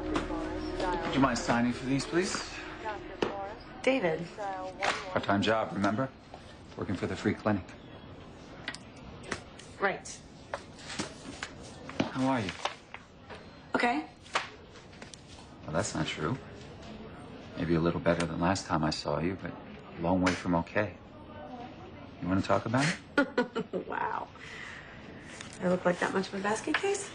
Would you mind signing for these, please? David. Part-time job, remember? Working for the free clinic. Right. How are you? Okay. Well, that's not true. Maybe a little better than last time I saw you, but a long way from okay. You want to talk about it? Wow. I look like that much of a basket case?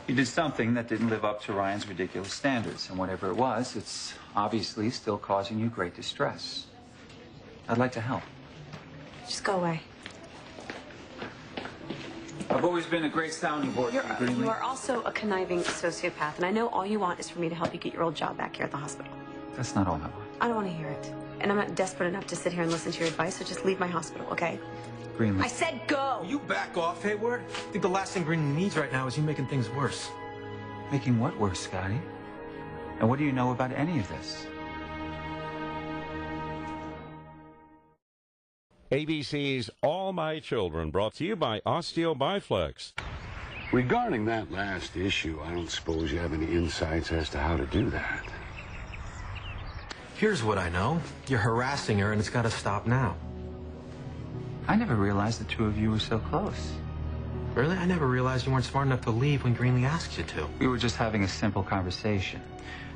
You did something that didn't live up to Ryan's ridiculous standards, and whatever it was, it's obviously still causing you great distress. I'd like to help. Just go away. I've always been a great sounding board for you, Greenlee. You are also a conniving sociopath, and I know all you want is for me to help you get your old job back here at the hospital. That's not all I want. I don't want to hear it. And I'm not desperate enough to sit here and listen to your advice, so just leave my hospital, okay? Greenlee. I said go! Will you back off, Hayward? I think the last thing Greenlee needs right now is you making things worse. Making what worse, Scotty? And what do you know about any of this? ABC's All My Children, brought to you by Osteo Biflex. Regarding that last issue, I don't suppose you have any insights as to how to do that. Here's what I know. You're harassing her, and it's got to stop now. I never realized the two of you were so close. Really? I never realized you weren't smart enough to leave when Greenlee asked you to. We were just having a simple conversation.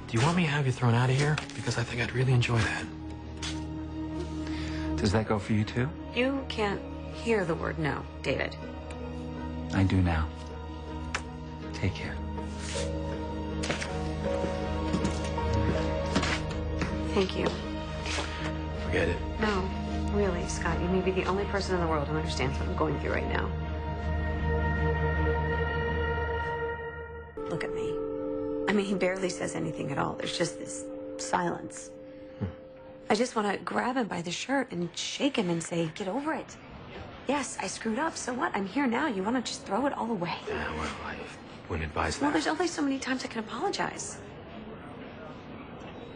Do you want me to have you thrown out of here? Because I think I'd really enjoy that. Does that go for you too? You can't hear the word no, David. I do now. Take care. Thank you. Forget it. No, really, Scott, you may be the only person in the world who understands what I'm going through right now. Look at me. I mean, he barely says anything at all. There's just this silence. I just want to grab him by the shirt and shake him and say, get over it. Yes, I screwed up. So what? I'm here now. You want to just throw it all away? Yeah, well, I wouldn't advise that. Well, there's only so many times I can apologize.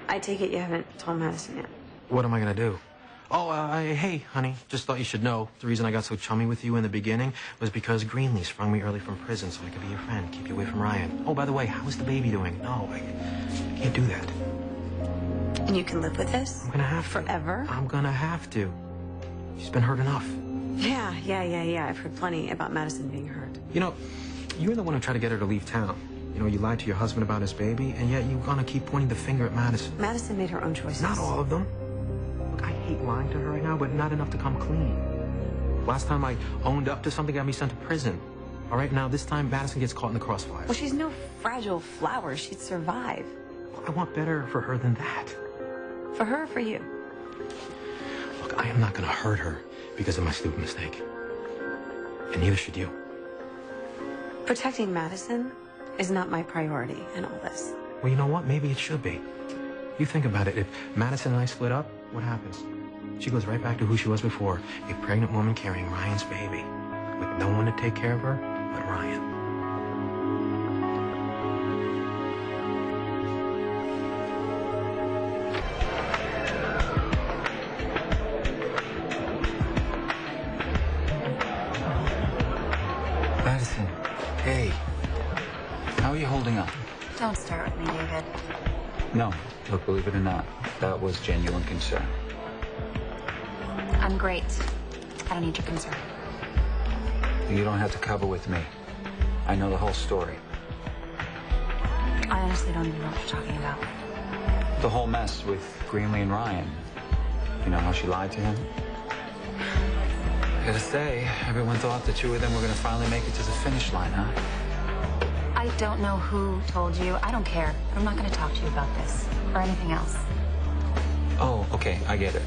I take it you haven't told Madison yet. What am I going to do? Oh, hey, honey, just thought you should know. The reason I got so chummy with you in the beginning was because Greenlee sprung me early from prison so I could be your friend, keep you away from Ryan. Oh, by the way, how's the baby doing? No, I can't do that. And you can live with this? I'm gonna have to. Forever? I'm gonna have to. She's been hurt enough. Yeah. I've heard plenty about Madison being hurt. You know, you're the one who tried to get her to leave town. You know, you lied to your husband about his baby, and yet you're gonna keep pointing the finger at Madison. Madison made her own choices. Not all of them. Look, I hate lying to her right now, but not enough to come clean. Last time I owned up to something got me sent to prison. All right, now this time Madison gets caught in the crossfire. Well, she's no fragile flower. She'd survive. I want better for her than that. For her or for you? Look, I am not gonna hurt her because of my stupid mistake. And neither should you. Protecting Madison is not my priority in all this. Well, you know what? Maybe it should be. You think about it. If Madison and I split up, what happens? She goes right back to who she was before, a pregnant woman carrying Ryan's baby, with no one to take care of her but Ryan. Madison, hey. How are you holding up? Don't start with me, David. No, look, believe it or not, that was genuine concern. I'm great. I don't need your concern. You don't have to cover with me. I know the whole story. I honestly don't even know what you're talking about. The whole mess with Greenlee and Ryan. You know how she lied to him? I gotta say, everyone thought the two of them were gonna finally make it to the finish line, huh? I don't know who told you. I don't care. I'm not going to talk to you about this or anything else. Oh, okay, I get it.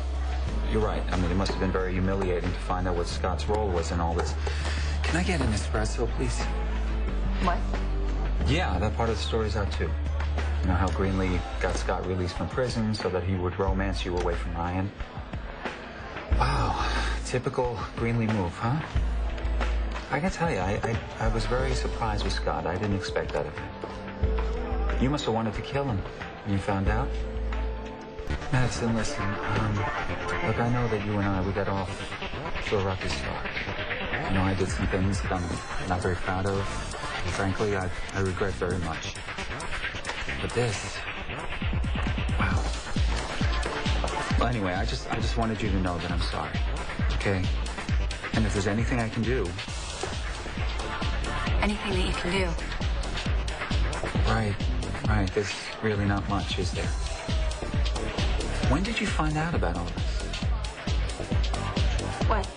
You're right. I mean, it must have been very humiliating to find out what Scott's role was in all this. Can I get an espresso, please? What? Yeah, that part of the story's out, too. You know how Greenlee got Scott released from prison so that he would romance you away from Ryan? Wow, typical Greenlee move, huh? I gotta tell you, I was very surprised with Scott. I didn't expect that of him. You must have wanted to kill him when you found out. Madison, listen, look, I know that you and we got off to a rocky start. You know, I did some things that I'm not very proud of. Frankly, I regret very much. But this... Wow. Well, anyway, I just wanted you to know that I'm sorry, okay? And if there's anything I can do... Anything that you can do. Right. There's really not much, is there? When did you find out about all this? What?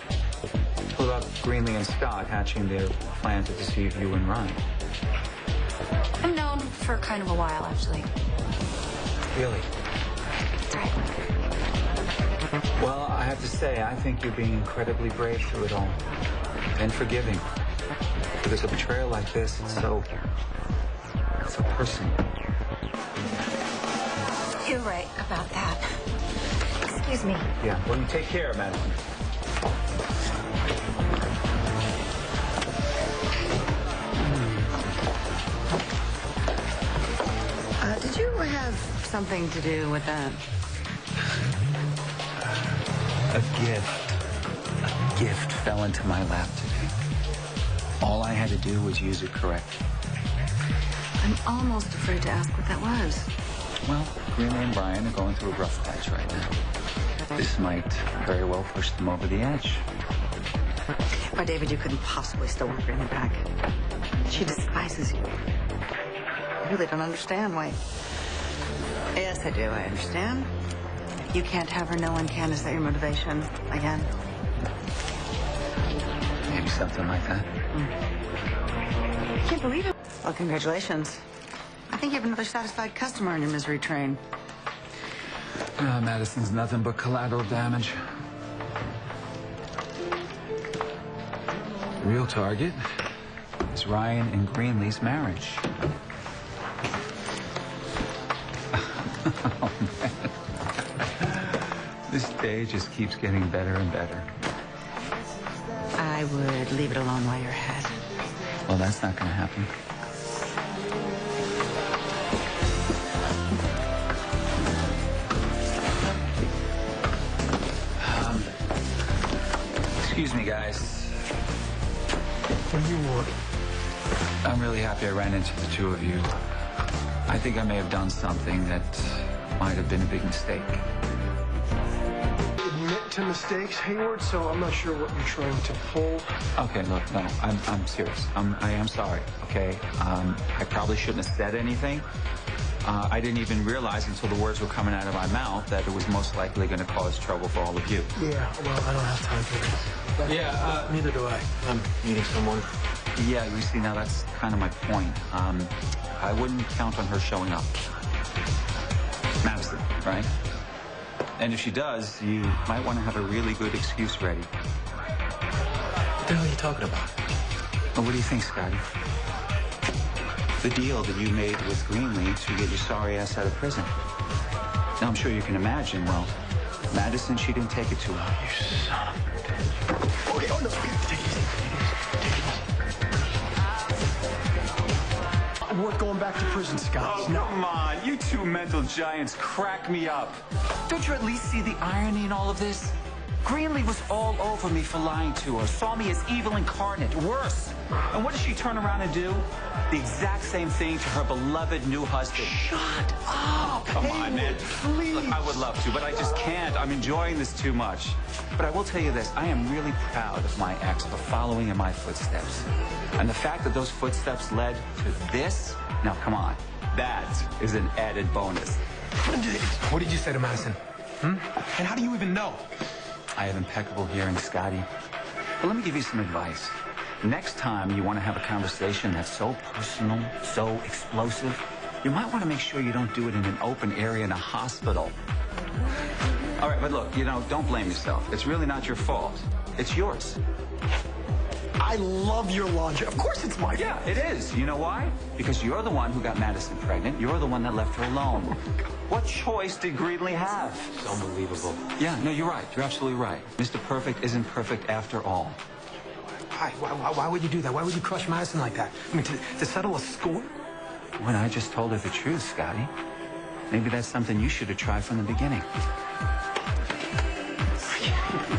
Well, about Greenlee and Scott hatching their plan to deceive you and Ryan. I've known for kind of a while, actually. Really? That's right. Well, I have to say, I think you're being incredibly brave through it all. And forgiving. Because a betrayal like this, it's so personal. You're right about that. Excuse me. Yeah, well, you take care, Madison. Did you have something to do with that? A gift fell into my lap today. All I had to do was use it correctly. I'm almost afraid to ask what that was. Well, Greenlee and Brian are going through a rough patch right now. This might very well push them over the edge. Why, David, you couldn't possibly still want Greenlee back. She despises you. I really don't understand why. Yes, I do. I understand. You can't have her. No one can. Is that your motivation? Again? Maybe something like that. I can't believe it. Well, congratulations. I think you have another satisfied customer in your misery train. Madison's nothing but collateral damage. The real target is Ryan and Greenlee's marriage. Oh, man. This day just keeps getting better and better. I would leave it alone while you're ahead. Well, that's not going to happen. Excuse me, guys. What do you want? I'm really happy I ran into the two of you. I think I may have done something that might have been a big mistake. Admit to mistakes, Hayward, so I'm not sure what you're trying to pull. Okay, look, no, I'm serious. I am sorry, okay? I probably shouldn't have said anything. I didn't even realize until the words were coming out of my mouth that it was most likely going to cause trouble for all of you. Yeah, well, I don't have time for this. Yeah, neither do I. I'm meeting someone. Yeah, you see, now that's kind of my point. I wouldn't count on her showing up. Madison, right? And if she does, you might want to have a really good excuse ready. What the hell are you talking about? Well, what do you think, Scotty? The deal that you made with Greenlee to get your sorry ass out of prison. Now, I'm sure you can imagine, well, Madison, she didn't take it too well. You son of a bitch. Okay, oh no, take it easy. I'm worth going back to prison, Scott. Oh, come on. You two mental giants crack me up. Don't you at least see the irony in all of this? Greenlee was all over me for lying to her, saw me as evil incarnate, worse. And what does she turn around and do? The exact same thing to her beloved new husband. Shut up! Come on, man. Please. Look, I would love to, but I just can't. I'm enjoying this too much. But I will tell you this. I am really proud of my ex for following in my footsteps. And the fact that those footsteps led to this, now come on, that is an added bonus. What did you say to Madison? And how do you even know? I have impeccable hearing, Scotty. But let me give you some advice. Next time you want to have a conversation that's so personal, so explosive, you might want to make sure you don't do it in an open area in a hospital. All right, but look, don't blame yourself. It's really not your fault. It's yours. I love your logic. Of course it's my fault. Yeah, it is. You know why? Because you're the one who got Madison pregnant. You're the one that left her alone. What choice did Greenlee have? It's unbelievable. Yeah, no, you're right. You're absolutely right. Mr. Perfect isn't perfect after all. Why would you do that? Why would you crush Madison like that? I mean, to settle a score? When I just told her the truth, Scotty. Maybe that's something you should have tried from the beginning.